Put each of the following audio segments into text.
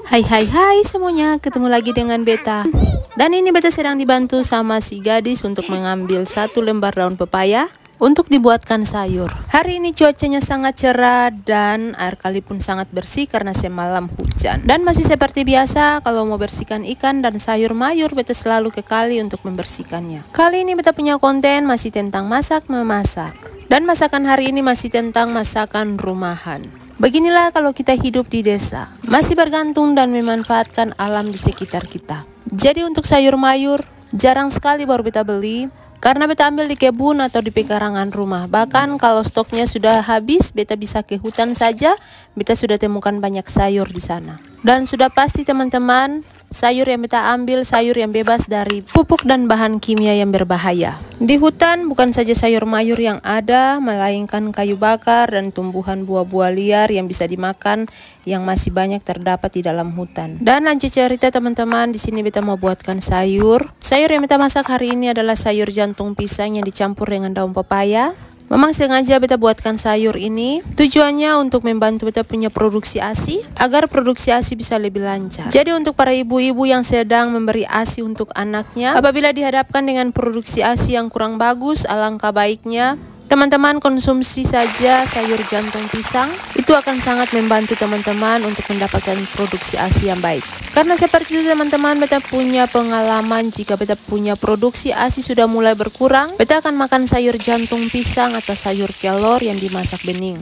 Hai semuanya, ketemu lagi dengan Beta. Dan ini Beta sedang dibantu sama si gadis untuk mengambil satu lembar daun pepaya untuk dibuatkan sayur. Hari ini cuacanya sangat cerah dan air kali pun sangat bersih karena semalam hujan. Dan masih seperti biasa, kalau mau bersihkan ikan dan sayur mayur, Beta selalu ke kali untuk membersihkannya. Kali ini Beta punya konten masih tentang masak-memasak. Dan masakan hari ini masih tentang masakan rumahan. Beginilah kalau kita hidup di desa, masih bergantung dan memanfaatkan alam di sekitar kita. Jadi untuk sayur mayur, jarang sekali baru Beta beli, karena Beta ambil di kebun atau di pekarangan rumah. Bahkan kalau stoknya sudah habis, Beta bisa ke hutan saja, Beta sudah temukan banyak sayur di sana. Dan sudah pasti teman-teman, sayur yang Beta ambil sayur yang bebas dari pupuk dan bahan kimia yang berbahaya. Di hutan bukan saja sayur mayur yang ada, melainkan kayu bakar dan tumbuhan buah-buah liar yang bisa dimakan yang masih banyak terdapat di dalam hutan. Dan lanjut cerita teman-teman, di sini Beta mau buatkan sayur. Sayur yang Beta masak hari ini adalah sayur jantung pisang yang dicampur dengan daun pepaya. Memang sengaja Beta buatkan sayur ini tujuannya untuk membantu Beta punya produksi ASI agar produksi ASI bisa lebih lancar. Jadi untuk para ibu-ibu yang sedang memberi ASI untuk anaknya, apabila dihadapkan dengan produksi ASI yang kurang bagus, alangkah baiknya teman-teman konsumsi saja sayur jantung pisang. Itu akan sangat membantu teman-teman untuk mendapatkan produksi ASI yang baik. Karena seperti itu teman-teman, Beta punya pengalaman jika Beta punya produksi ASI sudah mulai berkurang, Beta akan makan sayur jantung pisang atau sayur kelor yang dimasak bening.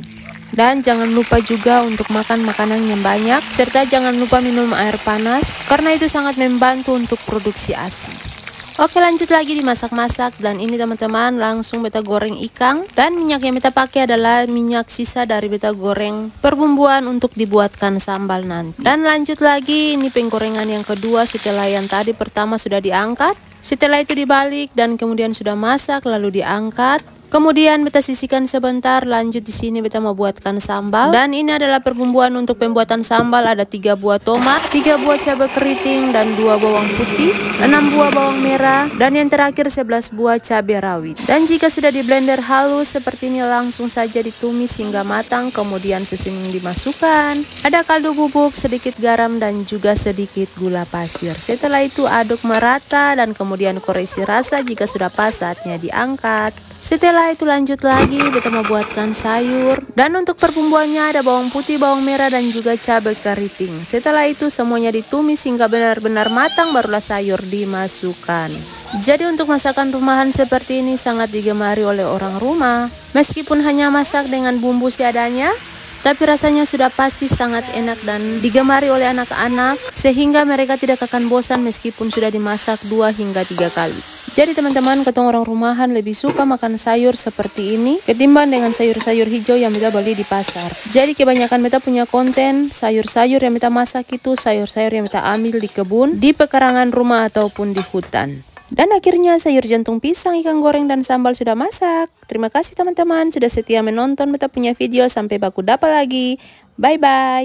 Dan jangan lupa juga untuk makan makanan yang banyak, serta jangan lupa minum air panas, karena itu sangat membantu untuk produksi ASI. Oke, lanjut lagi dimasak-masak. Dan ini teman-teman, langsung Beta goreng ikan. Dan minyak yang Beta pakai adalah minyak sisa dari Beta goreng perbumbuan untuk dibuatkan sambal nanti. Dan lanjut lagi, ini penggorengan yang kedua setelah yang tadi pertama sudah diangkat. Setelah itu dibalik dan kemudian sudah masak lalu diangkat. Kemudian Beta sisihkan sebentar, lanjut di sini Beta mau buatkan sambal. Dan ini adalah perbumbuan untuk pembuatan sambal, ada 3 buah tomat, 3 buah cabai keriting dan 2 bawang putih, 6 buah bawang merah, dan yang terakhir 11 buah cabai rawit. Dan jika sudah di blender halus seperti ini, langsung saja ditumis hingga matang, kemudian sesiming dimasukkan. Ada kaldu bubuk, sedikit garam dan juga sedikit gula pasir. Setelah itu aduk merata dan kemudian koreksi rasa jika sudah pas, saatnya diangkat. Setelah itu lanjut lagi Beta mau buatkan sayur. Dan untuk perbumbuannya ada bawang putih, bawang merah dan juga cabai keriting. Setelah itu semuanya ditumis hingga benar-benar matang, barulah sayur dimasukkan. Jadi untuk masakan rumahan seperti ini sangat digemari oleh orang rumah. Meskipun hanya masak dengan bumbu seadanya, tapi rasanya sudah pasti sangat enak dan digemari oleh anak-anak, sehingga mereka tidak akan bosan meskipun sudah dimasak 2 hingga 3 kali. Jadi teman-teman, ketong orang rumahan lebih suka makan sayur seperti ini ketimbang dengan sayur-sayur hijau yang Beta beli di pasar. Jadi kebanyakan Beta punya konten sayur-sayur yang Beta masak itu sayur-sayur yang Beta ambil di kebun, di pekarangan rumah ataupun di hutan. Dan akhirnya sayur jantung pisang, ikan goreng, dan sambal sudah masak. Terima kasih teman-teman sudah setia menonton Beta punya video. Sampai baku dapat lagi. Bye-bye.